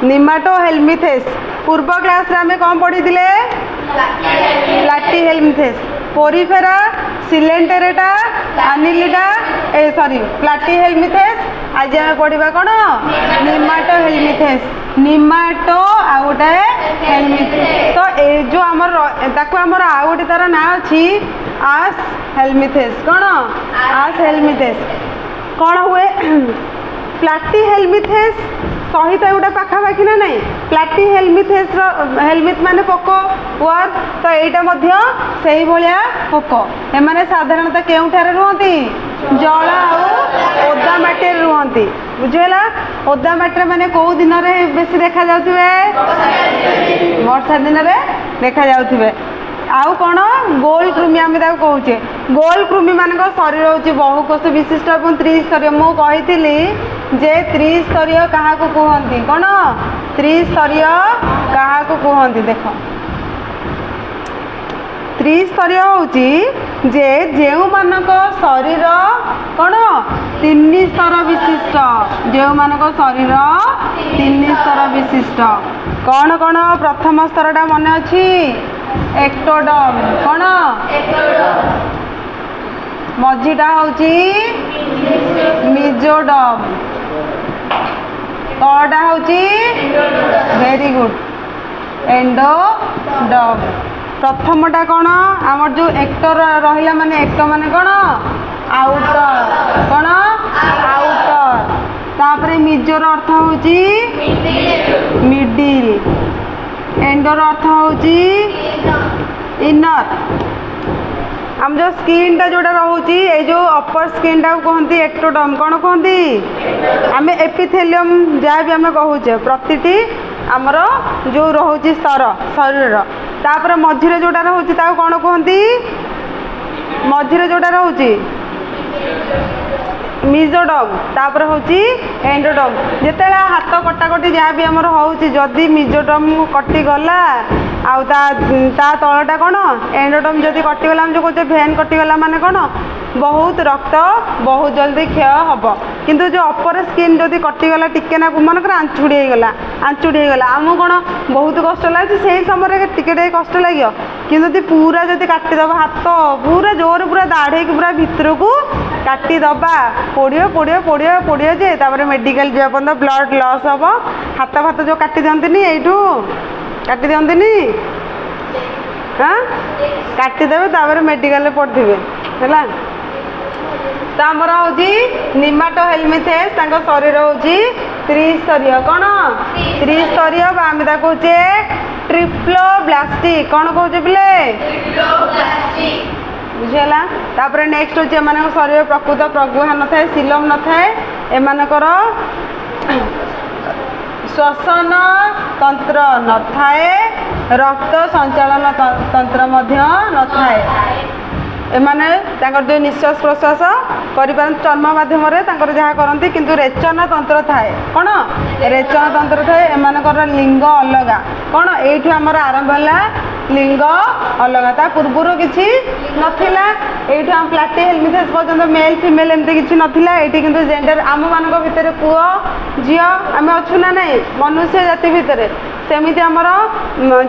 निमाटोहेल्मिन्थेस पूर्व क्लास रे आमे कौन पढ़ी प्लाटीहेल्मिन्थेस पोरिफेरा सिलेंटेरेटा अनिलिडा सॉरी प्लाटीहेल्मिन्थेस आज आम पढ़ा कौन निमाटोहेल्मिन्थेस निमाटो आ गोटे हेल्मिन्थेस तो ये जो आमर आमर आ गोटे तार ना अच्छी आस हेल्मिन्थेस कौन आस हेल्मिन्थेस कौन हुए प्लाटीहेल्मिन्थेस सहित गोटे पाखापाखि ना नहीं प्लाटीहेल्मिन्थेस हेल्मिथ माने पोक वर्म तो यहाँ से भाया पोक एमाने साधारणतः केउठारे रुहती जल ओदा माटी रुहती बुझेगा ओदा माटी माने कौ दिन में बेसी देखा जाउथिबे वर्षा दिन में देखा जाउथिबे आउ कौन गोल कृमि आम कहे गोल कृमि मान शरीर हूँ बहुकोष विशिष्ट और त्रिस्तरीय मुझे जे त्रिस्तरीय क्या कहती कौन त्रिस्तरीय क्या कहती देख त्रिस्तरीय हूँ जे जो मानक शरीर कौन तीन स्तर विशिष्ट जो मानक शरीर तीन स्तर विशिष्ट कौन कौन प्रथम स्तरटा मन अच्छी एक्टोडर्म कौन मझीटा हूँ मेसोडर्म तलटा हूँ वेरी गुड एंडोडर्म प्रथमटा कौन आमर जो एक्टर रहा माने एक्ट माने कौन आउटर कौन आउटर तापरे मेजर अर्थ हूँ मिडिल एंडर अर्थ हूँ इनर आम जो स्किन टा जोटा रोचे ये जो अपर स्किन टा कहते एक्टोडर्म कौन कहती आम एपिथेलियम जहाँ भी आम कहूचे प्रतिटी आमर जो रोचे स्तर शरीर तापर मझीरे जोटा रोचे कौन कहती मझीरे जोटा रोचे मेसोडर्म तापर हूँ एंडोडर्म जिते हाथ कटाकटी जहाँ भी आमर होची जदि मेसोडर्म कटिगला आउ ता तलटा कौन एंडोडर्म जदि कटिगला जो कहे भेन कटिगला माने कौन बहुत रक्त बहुत जल्दी क्षय हम किंतु जो अपर स्किन जदि कटिगला टिके ना मनकर आंचुड़ी होगा आम कौन बहुत कष्ट लगे से समय टिके कष्ट लगे कि पूरा जदि काटिदब हाथ पूरा जोर पूरा दाढ़े पूरा भितर को काटिदबा पोड़ियो पोड़ियो पोड़ियो पोड़ियो जे तापर मेडिकल जा पर्यटन ब्लड लॉस हम हाथ फात जो काटी दिखती यू काटी दिखती हाँ काटिदेवे तापर मेडिकल पढ़े है तो आमर हूँ निमाटोहेल्मिन्थेस शरीर हूँ त्रिस्तरीय कौन त्रिस्तरीय आम कहे ट्रिप्लोब्लास्टिक कौन कहे पिले बुझेगा तापर नेक्स्ट हूँ एम शरीर प्रकृत प्रगुहा न थाए सिलम न थाए एमकर श्वसन तंत्र न थाए रक्त संचालन तंत्र न थाए एमाने जो निश्वास प्रश्वास कर चर्म मध्यम जहाँ करती किंतु रेचन तंत्र थाए कौन रेचन तंत्र थाए एमानकर लिंग अलग कौन ये आमर आरंभ है लिंग अलग ता पूर्वर किसी नाला ये आम प्लाटीहेल्मिन्थेस पर्यटन मेल फिमेल एमती किसी नाला ये कि जेंडर आम मान भितर पुओ झी आम अच्छु ना नहीं मनुष्य जाति भितर सेमती आमर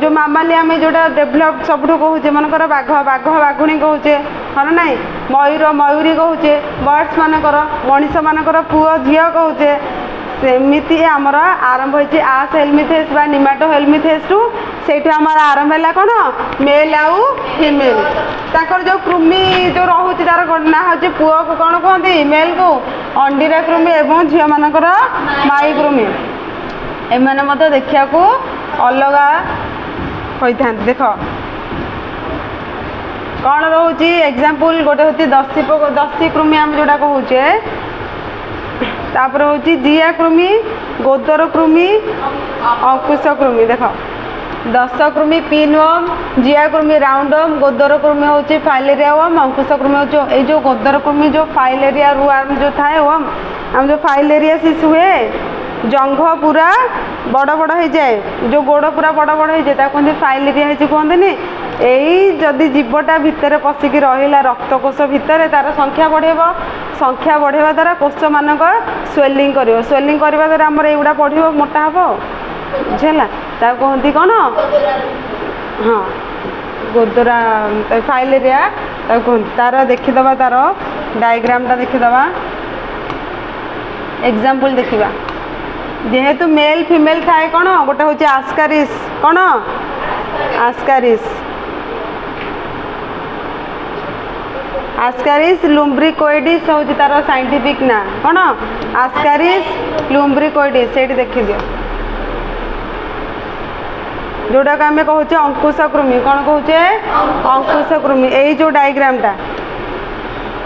जो मामाली आम जोटा डेभलप सब कहूचे मनकर बाघ बाघ बाघुणी कहूचे हाँ ना मयूर मयूरी कहूचे बर्ड्स मानकर मनीष मानकर पुओ झी कहूचे सेमती आमर आरंभ होती आस हेल्मिन्थेस बा निमाटोहेल्मिन्थेस टू से आरंभ है कौन मेल आउ फिमेल ताकर जो कृमि जो रोचे तार ना हूँ पुओ को कौन कहते मेल को अंडीरा कृमि एवं झील मानकर माई कृमि एमाने देखा अलग होता देख कौन रोचे एग्जाम्पल गोटे हूँ दसी कृमि आम जोटा कहूचे तापर हूँ जिया कृमि गोदर कृमि अंकुश कृमि देख दस कृमि पिनवर्म जिया कृमि राउंडवर्म गोदर कृमि हूँ फाइलेरिया वर्म अंकुश कृमि हूँ ये जो गोदर कृमि जो फाइलेरिया वर्म जो थाए वर्म आम जो फाइलेरियासिस हुए जंघ पूरा बड़ बड़ हो जाए जो गोड़ पूरा बड़ बड़ हो जाए कहते फाइलेरिया कहते यही जदि जीवटा भितर पशिकी रहा रक्तकोश भितर तार संख्या बढ़ेबा द्वारा कोष मानक स्वेलिंग कर स्वेलिंग करने द्वारा आमर युवा बढ़ मोटा हम ବୁଝିଲା ତାକୁ କହନ୍ତି କ'ଣ ହଁ ଗୋଦରା ଫାଇଲେରିଆ ତାକୁ କହନ୍ତି। ତାର ଦେଖିଦେବା ତାର ଡାଇଗ୍ରାମଟା ଦେଖିଦେବା एग्जाम्पल देखा जेहेतु मेल फीमेल थाए कौन गोटे हूँ आस्कारिस कौन आस्कारिस आस्कारिस लुम्ब्रिकोइडिस हूँ तार साइंटिफिक ना कौन आस्कारिस लुम्ब्रिकोइडिस से देखी दियो जोटा को आम कहचे अंकुशकृमि कौन कहचे अंकुशकृमि यही जो डायग्रामटा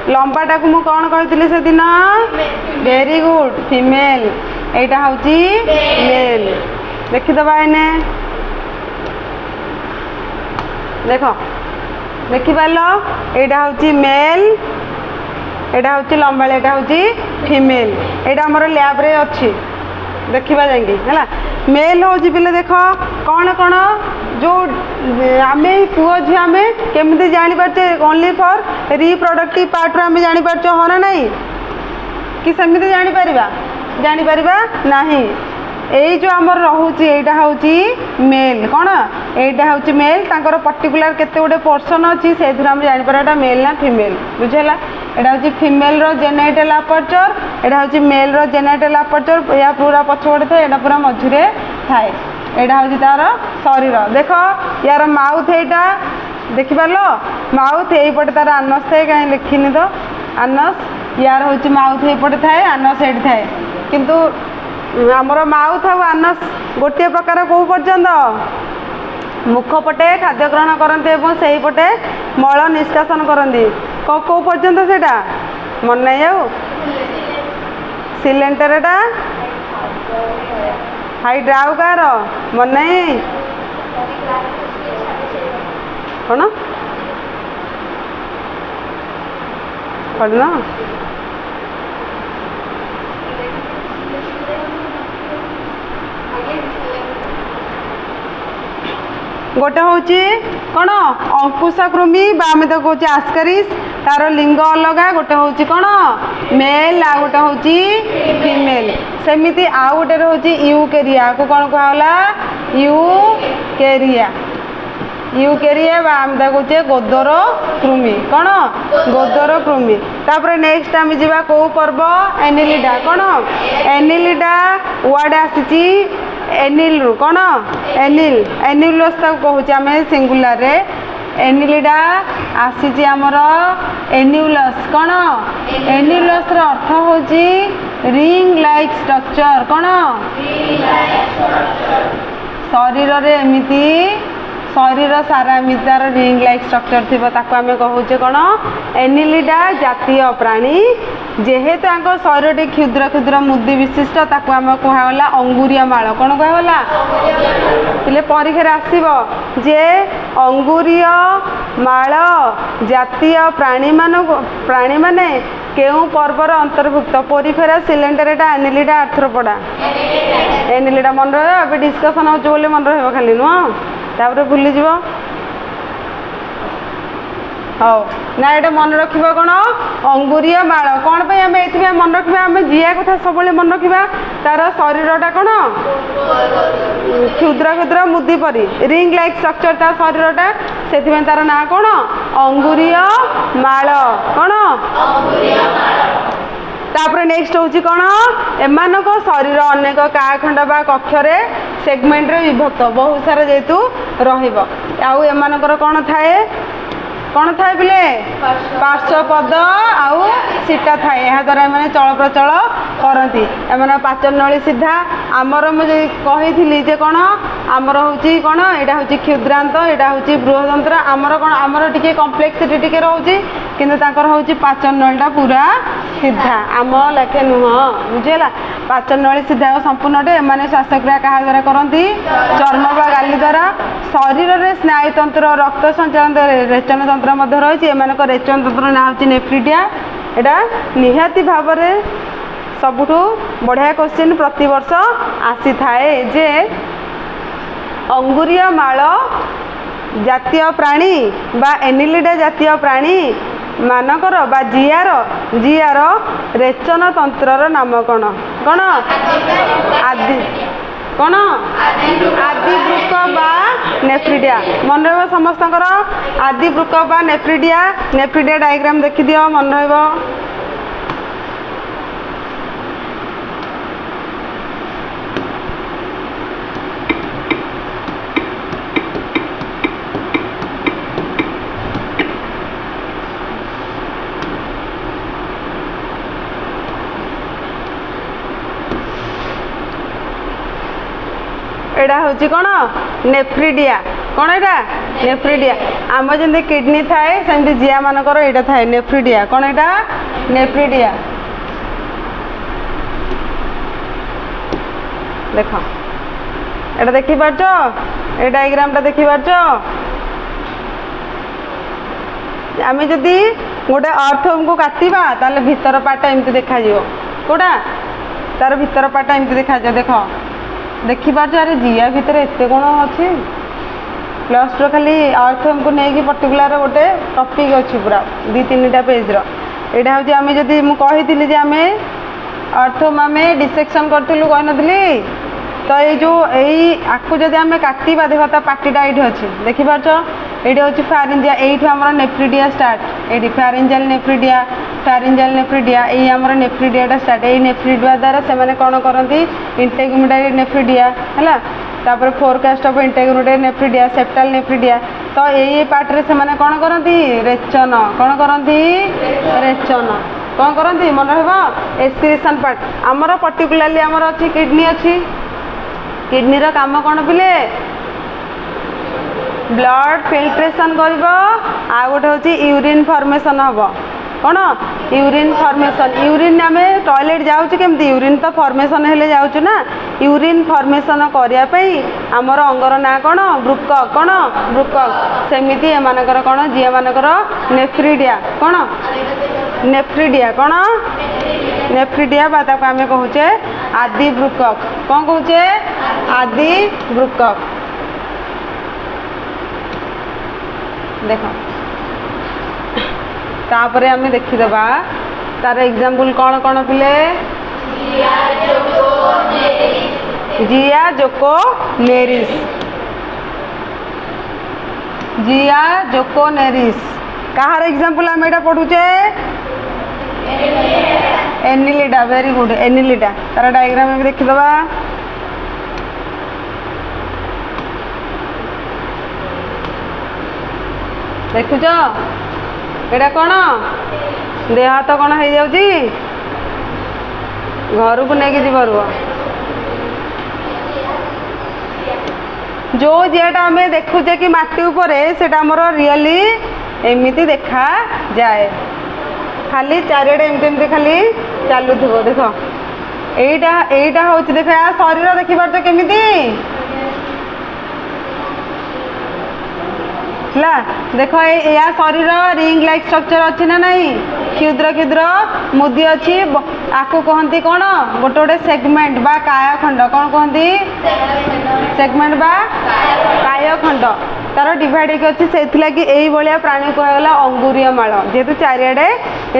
लंबाटा को मुझे कौन कही से दिन वेरी गुड फीमेल एटा हूँ मेल देखीदबा एने देख देखिपार एटा हूँ मेल एटा हूँ लंबा एटा हूँ फीमेल एटा आमर लैब रे अच्छी देखा जाए मेल हूँ पे देख कौन कौन जो आम पुओ झी आम केमी जापारे ओनली फॉर रिप्रोडक्टिव पार्ट आम जापार हाँ ना नहीं कि सेमती जापर नहीं यही जो आमर रोचे यहाँ हूँ मेल कौन यहाँ हूँ मेल तांकर पर्टिकुलर केते गोटे पोर्सन अच्छी से आम जापर मेल ना फीमेल बुझेगा यहाँ हूँ फीमेल जेनाइटल अपर्चर यहाँ हूँ मेल जेनाइटल अपर्चर या पूरा पछपटे था यहाँ पूरा मझे थाए यहाँ हूँ तार शरीर देख यार माउथ यहाँ देखिपार माउथ यहीपटे तार आनस थाए कहीं लिखिनी तो आनस यार हूँ माउथ यहीपटे थाए आनस ये थाए किंतु आमर माउथ आ आनस गोटे प्रकार कौ पर्यंत मुखपटे खाद्य ग्रहण करते से पटे मल निष्कासन करती कौ पर्यंत से मन नहीं आउ सिलेंडरटा हाइट आउ कार मन नहीं कौन पढ़ना गोटे हूँ कौन अंकुशकृमि आम तो कौच आस्कारिस तार लिंग अलग गोटे हूँ कौन मेल आ गोटे हूँ फीमेल सेमती आउ गोटे हूँ यूकेरिया को कौन कहला यूकेरिया यूकेरिया आम कौचे गोदर कृमि कौन गोदर कृमि तापर नेक्स्ट आम जा कौ पर्व एनिलिडा कौन एनिलिडा वर्ड आसी एनिल रु कौन एनिल एनिलस कहूँ आम सिंगुलर रे एनिलिडा आसी आमर एन्युलस कौन एन्युलस अर्थ हूँ रिंग लाइक स्ट्रक्चर कौन शरीर रे एमती शरीर सारा मितार रिंग लाइक स्ट्रक्चर थी आम कहूचे कौन एनिलिडा जातीय प्राणी जेहेतु आंको शरीर क्षुद्र क्षुद्र मुदी विशिष्ट ताकू आम कहला अंगुरिया माल कौन कहला पीले परीक्षा आसब जे अंगुरीय माल जातीय प्राणी माने केउ पर्वर अंतर्भुक्त पोरिफेरा सिलेंडरेटा एनिलिडा आर्थ्रोपोडा एनिलिडा मन रहा डिस्कसन हो मन रहा खाली नुह तापर भूली जीव हाँ ना ये मन रख कौन अंगुरीय माल कौन पे आम ये मन रखा आम जिया कथा सब मन रखा तार शरीरटा कौन क्षुद्र क्षुद्र मुदी परी रिंग लाइक स्ट्रक्चर ता शरीरटा से तार ना कौन अंगुरीय माल कौन तापर नेक्स्ट हूँ कौन एमान शरीर अनेक काखंड बा कक्षर सेगमेंट रे विभक्त बहुत सारा जेहेतु रहा एमानकर कौन थाए पिले पार्श्वपद आउ सीटा थाए यह द्वारा एम चल प्रचल करती एम पाचन नली सीधा आमर मुझे कही जे कौन आमर हूँ कौन यहाँ हूँ क्षुद्रांत यहाँ हूँ बृहदंत्र आमर कौन आमर टी कम्प्लेक्सिटी टी रोचे किंतु ताकर हूँ पाचन नलीटा पूरा सीधा आम लेखे नुह बुझेगा पाचन नली सीधा संपूर्ण एम श्वासक्रिया क्या द्वारा करती चर्म बा गाली द्वारा शरीर में स्नायुतंत्र रक्त संचालन रेचन तंत्र रही एम रेचन तंत्र ना हूँ नेफ्रिडिया यहाँ निहाती भाव में सबुठ बढ़िया क्वेश्चन प्रति वर्ष आसी थाए जे अंगुरीय माल जातीय प्राणी बा एनिलिडा जातीय प्राणी मानकर बा जियार रेचन तंत्र नाम कौन कौन आदि कौन आदि वृक्क बा नेफ्रिडिया मन रहा समस्त आदि वृक्क बा नेफ्रिडिया डायग्राम देखी दियो मन रहा एटा हूँ कौन नेफ्रिडिया कौन यहाँ नेफ्रिडिया आम जमी किडनी थाए सेमती जिया मानकर यहाँ थाए नेफ्रिडिया कौन यहाँ नेफ्रिडिया देख एटा देखी पारछ ए डायग्रामटा देखी पारछ आम जदि गोटे अर्थवर्म को काटिबा ताले भितर पार्टा एमती देखा कोटा तार भितर पार्टा एमती देखा देख देखी पार्छ अरे जिया भितर एते कौन अच्छी प्लस टू खाली अर्थवर्म को लेकिन पर्टिकुलर गोटे टॉपिक अच्छी पूरा 2-3टा पेज्र यहाँ हूँ आम जदि मुझे आम अर्थवर्म आम डिसेक्शन करूँ कही तो ये जो आपको जब आम काटिबा देख ता पार्टीटा ये अच्छी देखी पार्छ ये हूँ फारेंजिया यू आम नेफ्रिडिया स्टार्ट ये फारेंजियल नेफ्रिडिया ये आम नेफ्रिडिया स्टार्ट ये नेफ्रिडिया द्वारा से कौन करती इंटेग्युमेटरी नेफ्रिडिया है तापर फोरकास्ट ऑफ इंटेग्युमेटरी नेफ्रिडिया सेप्टाल नेफ्रिडिया तो ये पार्ट रे से कौन करती रेचन कौन करती रेचन कौन करती मन रहा एक्सक्रीशन पार्ट आमर पर्टिकुलाली आमर अच्छी किडनी अच्छी किडनी रो काम कौन पिले ब्लड फिल्ट्रेशन कर आ गोटे हूँ यूरिन फॉर्मेशन हम कौन यूरिन फॉर्मेशन यूरिन आम टॉयलेट जाऊँ केमती यूरिन तो फॉर्मेशन हेले जाऊँ ना यूरिन फॉर्मेशन करने आमर अंगर ना कौन वृक्क कौन वृक्क सेमती एमानकर कौन जी मानकर नेफ्रिडिया कौन नेफ्रिडिया कौन नेफ्रिडिया बा ताको आमे कहूचे आदि वृक्क कौन कहूचे आदि वृक्क देख तापरे आमे देखिदबा तार एग्जांपल कौन कौन पिले जिया जोको नेरिस जिया जोको नेरिस कहार एग्जांपल आम एटा पढ़ुचे एनिलिडा वेरी गुड एनिलिडा तार डायग्राम में देखिदबा देखुच एटा कौन देह हाथ कौन हो जाऊँगी घर को लेकिन जीव रुह जो जेटा आम देखुचे कि माटी उपरे सेटा हमर रियली एमती देखा जाए खाली चारिआडे एमती खाली चलु देख एटा हूँ देख या शरीर देखी पार्छ केमिति देख या शरीर रिंग लाइक स्ट्रक्चर अच्छी ना नहीं क्षुद्र क्षुद्र मुदी अच्छी आपको कहती कौन गोटे गोटे सेगमेंट बा कायखंड कौन कहती सेगमेंट बा कायखंड तार डिवाइड अच्छी से यही भाया प्राणी कहगला अंगुरीय माल जेहेतु चारिआडे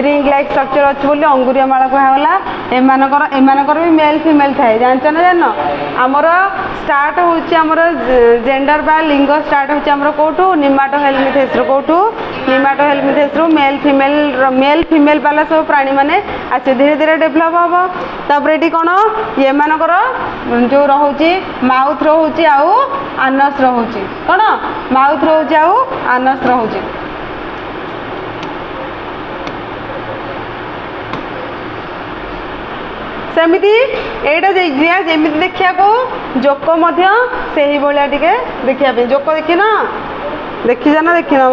रिंग लाइक स्ट्रक्चर अच्छी बोली अंगुरीय माल कहगला एमानकर भी मेल फीमेल थाए जानच ना जान आमर स्टार्ट होमर जेंडर बा लिंग स्टार्ट होमर कौटू निमाटोहेलमिथेस कौटू निमाटोहेलमिथेस मेल फीमेल वाला सब प्राणी माने आसे धीरे धीरे डेभलप हम तापर ये कौन ये मानकर जो रोचे माउथ रोचे आउ आनस रोचे कौन माउथ रोचे आउ आनस रोचे सेमिति एटा जमी देखा जोक से ही भाया टे देखा जोक देखी ना देखी जाना देखी ना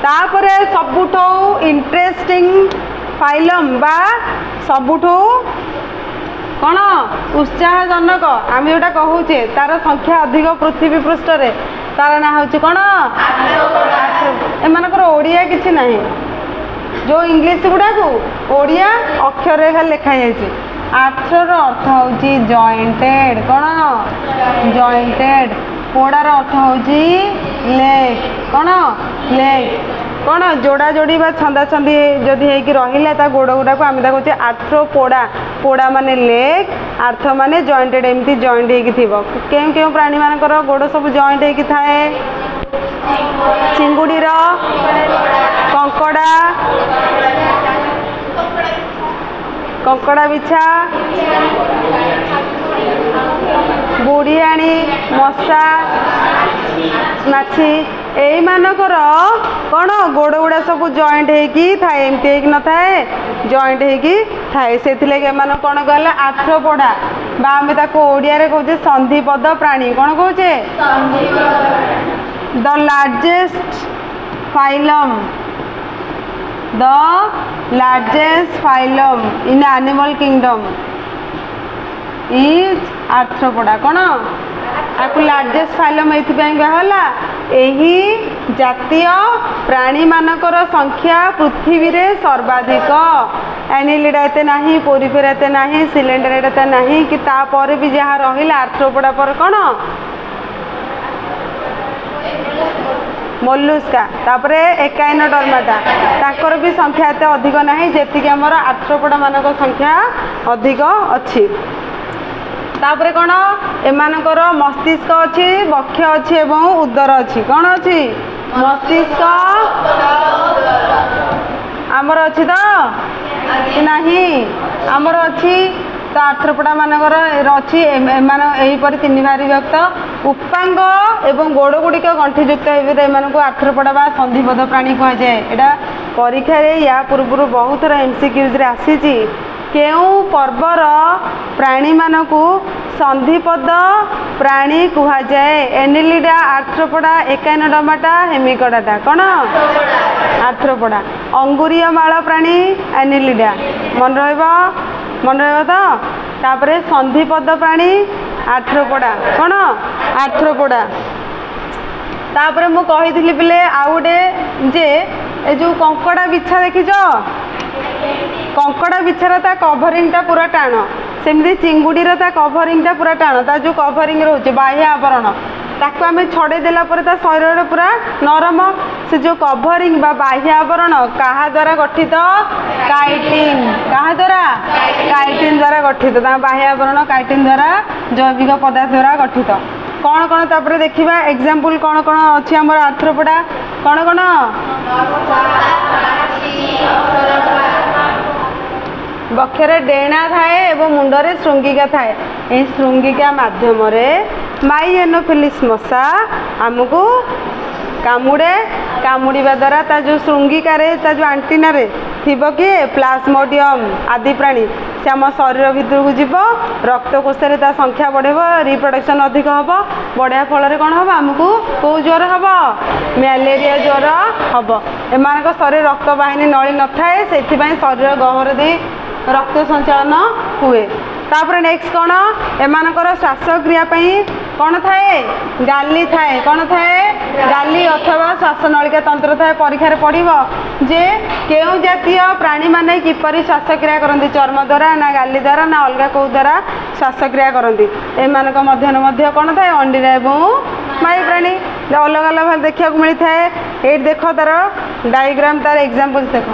तापरे सबुठो इंटरेस्टिंग फाइलम बा सबुठो कौन उत्साहजनक आम जोटा कहूचे तार संख्या अधिक पृथ्वी पृष्ठ रे तार ना हूँ कौन एमानकर ओडिया किछि नहीं जो इंग्लिश गुड़ा को ओडिया अक्षर रे लिखाई जाए आर्थर अर्थ हूँ जॉइंटेड कौन जॉइंटेड पोड़ार अर्थ हूँ लेग कौन लेग कौन जोड़ा जोड़ी बा छंदा छंदी जदि होइकी रहिला ता गोड़ गुड़ा को आम कहते आर्थ्रोपोडा पोड़ा माने लेग आर्थ माने जॉइंटेड एमती जॉइंट होइकी थिबो केउ केउ प्राणी मानकर गोड़ सब जॉइंट होइकी थाए चिंगुड़ी रो कंकड़ा कंकड़ा बिछा बुढ़ियाणी मशा माछी एई मानकर कौन गोड़ गुड़ा सब जॉइंट होइकी थाए एमती होइकी न थाए जॉइंट होइकी थाए से कौन कहला आर्थ्रोपोडा बा आम ताको ओडिया रे कहूचे संधिपद प्राणी कौन कहूचे the largest phylum in animal kingdom is arthropoda कौन आपको लार्जेस्ट फाइलम ये कहला यही जातीय प्राणी मानकर संख्या पृथ्वी रे सर्वाधिक एनिलिडा एते नाही पोरिफेरा एते नाही सिलेंडर एते नाही कि तापर भी जहाँ रहिला आर्थ्रोपोडा पर कौन मोलुस्का तापरे एकाइनोडर्माटा ताकर भी संख्या एते अधिक नाही जेतिक हमर आर्थ्रोपोडा मानक संख्या अधिक अछि तापरे कौन एमानकर मस्तिष्क अच्छी बक्ष अच्छी एवं उदर अच्छी कौन अच्छी मस्तिष्क आमर अच्छी तो कि नहीं आमर अच्छी तो आर्थ्रोपोडा मानकर अच्छी एहीपर तीन भारी विभक्त उपांग एवं गोड़ गुड़िक गंठीयुक्त एम आर्थ्रोपोडा बा संधिबद्ध प्राणी कहुए यहाँ परीक्षा या पूर्व बहुत थर एमसीक्यूज आसी केउ पर्वर प्राणी मानकु संधिपद प्राणी कुहाजाए एनिलिडा आर्थ्रोपोडा एकाइनोडर्माटा हेमिकोडाटा कौन आर्थ्रोपोडा अंगुरीय माଳ प्राणी एनिलिडा मन रहिबो तो तापरे संधिपद प्राणी आर्थ्रोपोडा कौन आर्थ्रोपोडा तापरे मु कहिथिली पिले आउ गोटे जे ए जो कंकड़ा बिछा देखिछ कंकड़ा बिछार ता कभरिंगटा पूरा टाण सेमती चिंगुड़ीर ता कभरिंगटा पूरा टाण ता जो कभरिंग रोचे बाह्य आवरण ताको आम छड़े देला पर ता शरीर पूरा नरम से जो कभरिंग बा बाह्य आवरण कहा द्वारा गठित काइटिन कहा द्वारा काइटिन द्वारा गठित बाह्य आवरण काइटिन द्वारा जैविक पदार्थ द्वारा गठित कौन कौन तापर देखिबा एग्जांपल कौन कौन अच्छी हमर आर्थ्रोपोडा कौन कौन बक्षरे डेणा थाए एवं मुंडरे श्रृंगिका थाए यही श्रृंगिका माध्यम माइएनोफिलिस मशा आमको कामुड़े कामुड़ा द्वारा ता जो श्रृंगिकार ता जो आंटीना रे थिबो कि प्लाज्मोडियम आदि प्राणी से आम शरीर भितर को जीव रक्तकोश ता संख्या बढ़ेब रिप्रोडक्शन अधिक हम बढ़िया फल कौन हम आमको कौ ज्वर हम मैलेरिया ज्वर हम एम शरीर रक्त बाहिनी नली न थाए से शरीर गहर दे रक्त संचालन हुए तापर नेक्स्ट कौन एमानकर श्वासक्रिया कौन थाए गाली थाए कौन थाए गाली अथवा श्वासनलिका तंत्र थाए परीक्षा पड़ो जे केउ जातीय प्राणी माने किपरि श्वासक्रिया करती चर्म द्वारा ना गाली द्वारा ना अलग कौ द्वारा श्वासक्रिया करती एमानक मध्य कौन थाए अंडीरा एवं माई प्राणी अलग अलग भाव देखा मिलता है ये देख तार डायग्राम तार एग्जांपल देख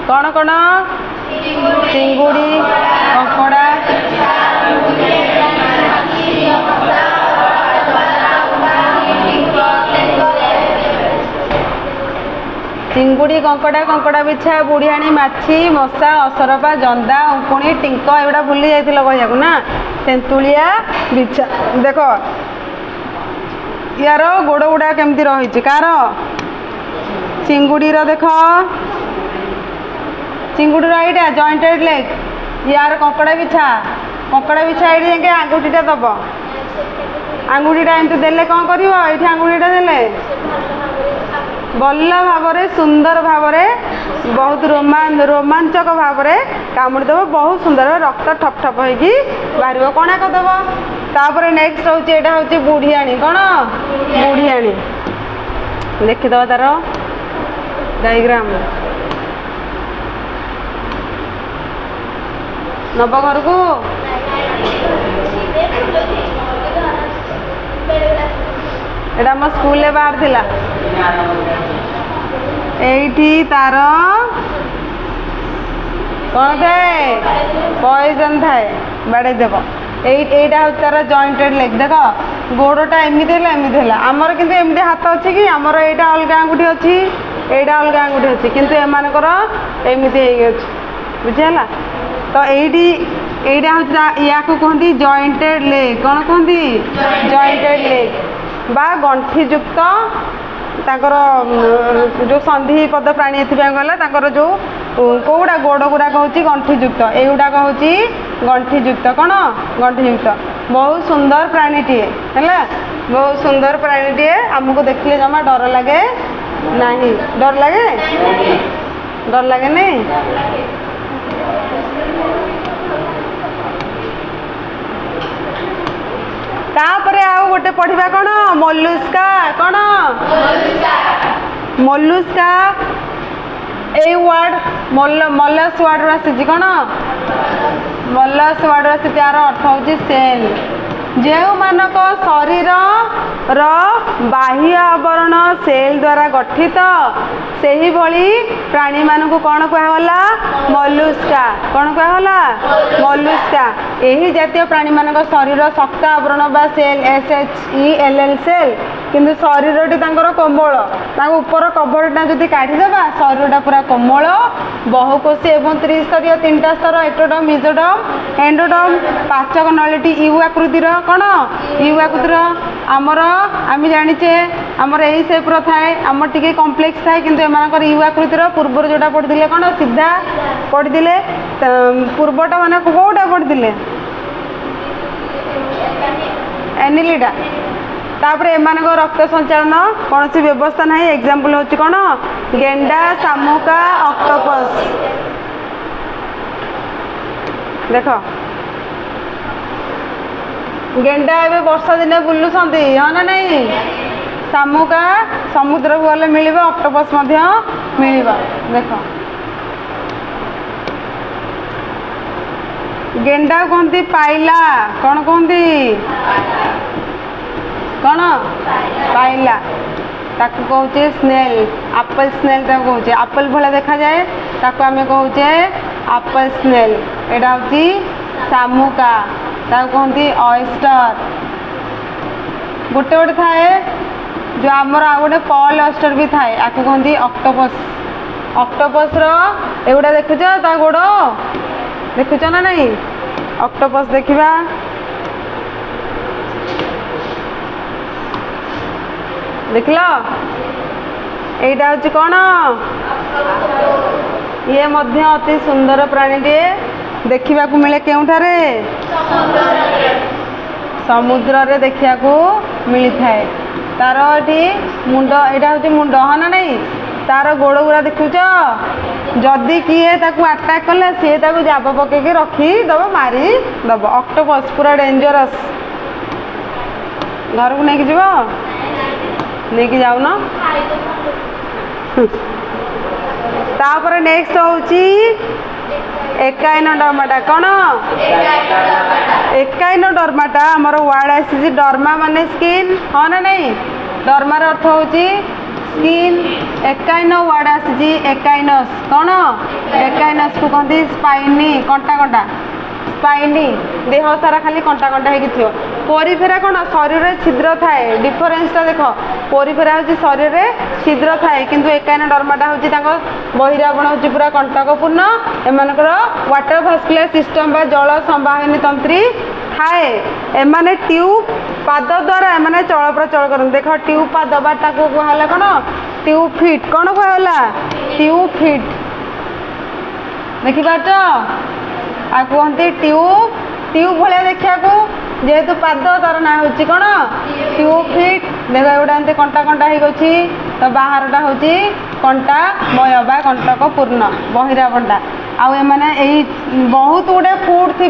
कौन कौन चिंगुड़ी कंकड़ा चिंगुड़ी कंकड़ा कंकड़ा बिछा बुढ़ियाणी माछी मशा असरपा जंदा उंकुणी टिंक एगुड़ा भूली जाइल कहू ना तेंतुलिया बिछा देख यार गोड़ गुड़ा केमती रही कार चिंगुड़ीर देख चिंगुड़ी रहा जॉइंटेड लेग यार कंकड़ा बिछा ये जाके आंगुठीटा दब आंगुठीटा एमती देले कौन कर ये आंगुठीटा देले भल भाव सुंदर भाव बहुत रोमांचक भाव कामुड़ी दब बहुत सुंदर रक्त ठप ठप होगी बाहर कणा करदब तापर नेक्स्ट हूँ यहाँ हूँ बुढ़ियाणी कौन बुढ़ियाणी देखीद तार डायग्राम नब घर को एटा आम स्कूल बाहर थिला एठी तार कौन थाए पॉइजन थाए बाड़े देव এইটা হচ্ছে তার জয়েন্টেড লেগ দেখ গোড়টা এমিতি হলা আমার কিন্তু এমিতি হাত আছে কি আমার এইটা অলগা আঙ্গুঠি ଅଛି এইটা অলগা আঙ্গুঠি ଅଛି কিন্তু এমানকর এমিতি হয়ে গেছে বুঝিলা তো এইটা হচ্ছে ইয়াকু কহନ୍ତି জয়েন্টেড লেগ কোন কহନ୍ତି জয়েন্টেড লেগ বা গণ্ঠিযুক্ত ତାଙ୍କର ଯେଉଁ ସନ୍ଧିପଦ ପ୍ରାଣୀ ଏଥିପାଇଁ ଗଲା ତାଙ୍କର ଯେଉଁ କେଉଁଗୁଡ଼ା ଗୋଡ଼ ଗୁଡ଼ାକ ହେଉଛି ଗଣ୍ଠିଯୁକ୍ତ ଏଇଗୁଡ଼ାକ ହେଉଛି ଗଣ୍ଠିଯୁକ୍ତ କ'ଣ ଗଣ୍ଠିଯୁକ୍ତ ବହୁତ ସୁନ୍ଦର ପ୍ରାଣୀଟିଏ ହେଲା ବହୁତ ସୁନ୍ଦର ପ୍ରାଣୀଟିଏ ଆମକୁ ଦେଖିଲେ ଜମା ଡର ଲାଗେ ନାହିଁ ଡର ଲାଗେନି तापरे आउ गोटे पढ़िबा कोन मोलुस्का कोन मोलुस्का ए वर्ड मलस वर्ड आसी कोन मलस वर्ड आसी तार अर्थ होची सेल जो मानक शरीर बाह्य आवरण सेल द्वारा गठित सेही भली प्राणी मानक कौन कहला मोलुस्का कौन कहला मोलुस्का यही जातीय प्राणी मानक शरीर शक्त आवरण बा सेल SHELL सेल किंतु शरीर कोमल ऊपर कभरटा जदि काढ़ीदेवा शरीरटा पूरा कोमल बहुकोशी एवं त्रिस्तरीय 3टा स्तर एक्टोडर्म मेसोडर्म एंडोडर्म पाचक नलीटी यू आकृतिर कौन यू आकृतिर आमर आम जाचे आमर यही सेप्र थाए आम टी कम्प्लेक्स थाए कि एम यू आकृतिर पूर्व जोटा पढ़ी कौन सीधा पढ़ी पूर्वटा मान कौटा पढ़ी एनिलीटा तापर एमान रक्त संचालन कौन सी व्यवस्था ना एग्जाम्पल होची कौन गेंडा शामुका ऑक्टोपस देख गेंडा ए वर्षा दिन बुलुंट हाँ ना नहीं शामुका समुद्र को गले मिल ऑक्टोपस मिल देख गेंडा कहती पाइला कौन कहती कौन पाइला ताकू कहचे स्नेल एप्पल स्नेल कहचे एप्पल भाया देखा जाए ताकू आम कहचे एप्पल स्नेल एटा हूँ शामुका ताकू कहती ऑयस्टर गोटे गोटे थाए जो आमर आ गए पर्ल ऑयस्टर भी थाए आपको कहती ऑक्टोपस ऑक्टोपस एगुड़ा देखुच ता गोड़ देखुच ना नहीं ऑक्टोपस देखा देखल यहीटा हूँ कौन ये अति सुंदर प्राणीटे देखा मिले केउठारे समुद्र रे देखा मिली थाए तार ये मुंड यहाँ हूँ मुंड हाँ ना नहीं तार गोड़ गुरा देखुच जदि किए आटाक कले सी जाब पकईकि रखीदब मारी दब ऑक्टोपस पूरा डेंजरस घर को लेकिन जीव नहीं जाऊन तापर नेक्स्ट हूँ एकाइनोडर्माटा कौन एकाइनोडर्माटा आमर वार्ड आसी डर्मा माने स्किन हाँ ना नहीं डर्मार अर्थ हूँ स्किन एकाइनो वार्ड आसी एकाइनस कौन एकाइनस को कहती स्पाइनी कंटा कंटा स्पाइनी देह सारा खाली कंटा कंटा हो पोरीफेरा कौन शरीर छिद्र थाए डिफरेन्सटा देख पोरीफेरा हूँ शरीर छिद्र थाए किंतु एकाइनोडर्माटा हूँ बहिरावरण हूँ पूरा कंटकपूर्ण एमानकर वाटर भास्कुलर सिस्टम बा जल संवाहिनी तंत्री थाए एमाने ट्यूब पाद द्वारा एमाने चल प्रचल कर देख ट्यूब पाद बाटा को कहला कौन ट्यूब फिट कौन कहला ट्यूब फिट देखिपार आ कहते ट्यूब ट्यूब भाया देखा जेहेतु पाद तार ना हूँ कौन ट्यूब फिट देख एगुटा एमती कंटा कंटा हो तो बाहरटा हूँ कंटामय बा कंटकपूर्ण बहिरावरणटा आउ एमाने बहुत गुड़े फुट थी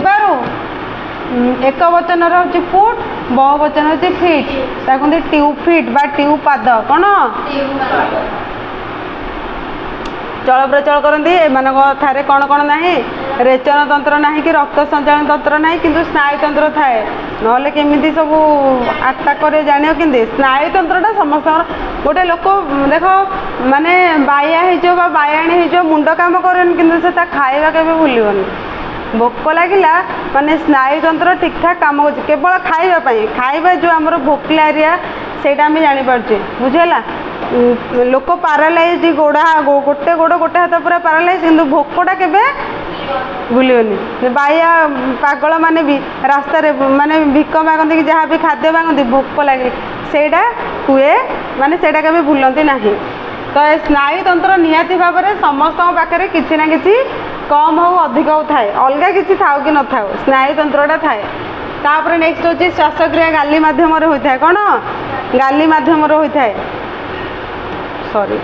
एक वचन हूँ फुट बहु वचन हूँ फिट कहते ट्यूब फिट बा ट्यूब पाद कौन चल प्रचल करती एमानठारे कौन कौन ना रेचन तंत्र ना कि रक्त संचालन तंत्र ना कि स्नायु तंत्र थाए नहले केमिति सब अटैक करे जानियो केंदे स्नायुतंत्रटा समस्त गोटे लोक देख माने बाया हो बायाणी हो मुंड काम करेन किंतु से खाଇବା केबे भूलिबनी भोक लगिला माने स्नायुतंत्र ठीक ठाक काम कर केवल खाଇବା जो आमर भोकला एरिया सेटा आम जापारे बुझेगा लोक पारालाइज गोड़ा गोटे गोड़ गोटे हाथ पूरा पारालाइज किंतु भोकटा केबे भूलिबनी बाया पागल माने भी रास्ता रे माने भिक मागती कि जहाँ भी खाद्य मागती भोक लगे सेटा हुए माने सेटा केबे भूलती नहीं तो स्नायुतंत्र निहाती भाव में समस्त पाखे किसी ना कि कम हो अधिक हो थाए अलग किसी थाउ कि न थाउ स्नायुतंत्रटा थाए तापर नेक्स्ट होची श्वासक्रिया गाली माध्यम होता है कौन गाली माध्यम होता है सॉरी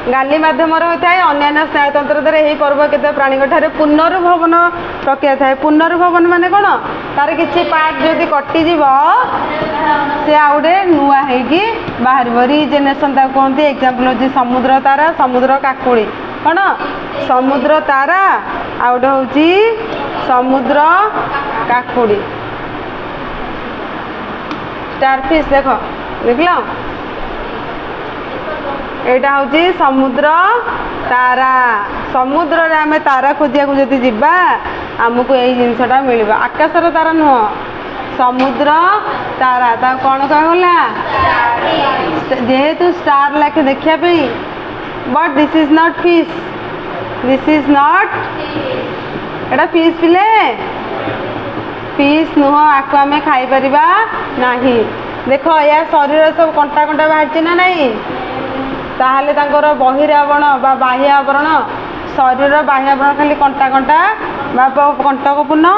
गाली माध्यम होता है अन्य स्नायुतंत्र द्वारा यही पर्व केते प्राणी पुनर्भवन प्रक्रिया थाए पुनर्भवन माने कौन तार किसी पार्ट जदि कटिज से आउे नुआ होगी बाहर रिजेनेसन कहते एग्जाम्पल होची समुद्र तारा समुद्र काकुड़ी कौन समुद्र तारा आउे होची समुद्र काकुड़ी स्टारफिश देख देखल एटा हूँ समुद्र तारा समुद्र रे आमे तारा खोजिया को जदि जिबा आमको यही जिनसटा मिल आकाशर तारा नुह समुद्र तारा ता कौन कहला जेहेतु स्टार लाखे देखा but this is not fish this is not Etah fish पिले फिश नुह आपको आम खाई परिबा नहीं देख या शरीर सब कंटा कंटा बाहर ना नहीं ताहले तांकर बहिरावरण बा बाह्य आवरण शरीर बाह्य आवरण खाली कंटा कंटा बा कंटकपूर्ण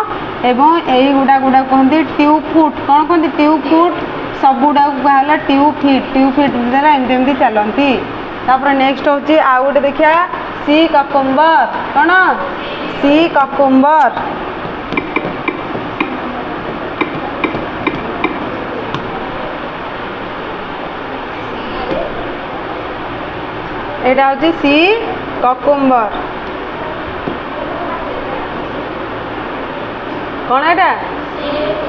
एवं यही गुड़ा गुड़ा कहते ट्यूब फुट कौन कहते ट्यूब फुट सब गुड़ा कहला ट्यूब फिट द्वारा एमती चलती तापर नेक्स्ट हूँ आउ गोटे देखा सी ककुम्बर कौन सी ककुम्बर एटा हूँ सी ककुम्बर कौन एटा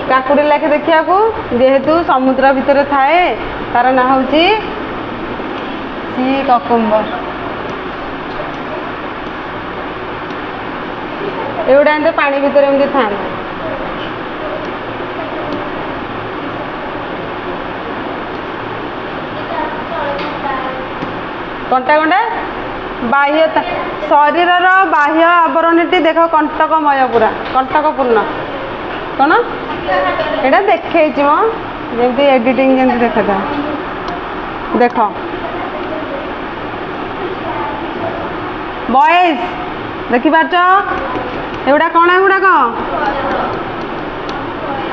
काकुड़ी लाखे देखा जेहेतु समुद्र भितर थाए तार ना हूँ सी ककुम्बर एगुड़ा एमती पानी भितर एमती था कंटा कंटा बाह्य शरीर बाह्य आवरणटी देख कंटकमय पूरा कंटकपूर्ण कौन एटा देखे जमी एडिटिंग जमी देखा देख बॉयज देखिपार एगुड़ा कौन एगुड़ा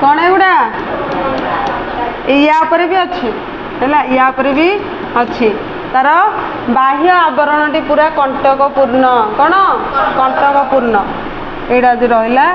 कौन एगुड़ा या भी अच्छी है या भी अच्छी तार बाह्य आवरणटी पूरा कंटकपूर्ण कौन कंटकपूर्ण एटा जो रहा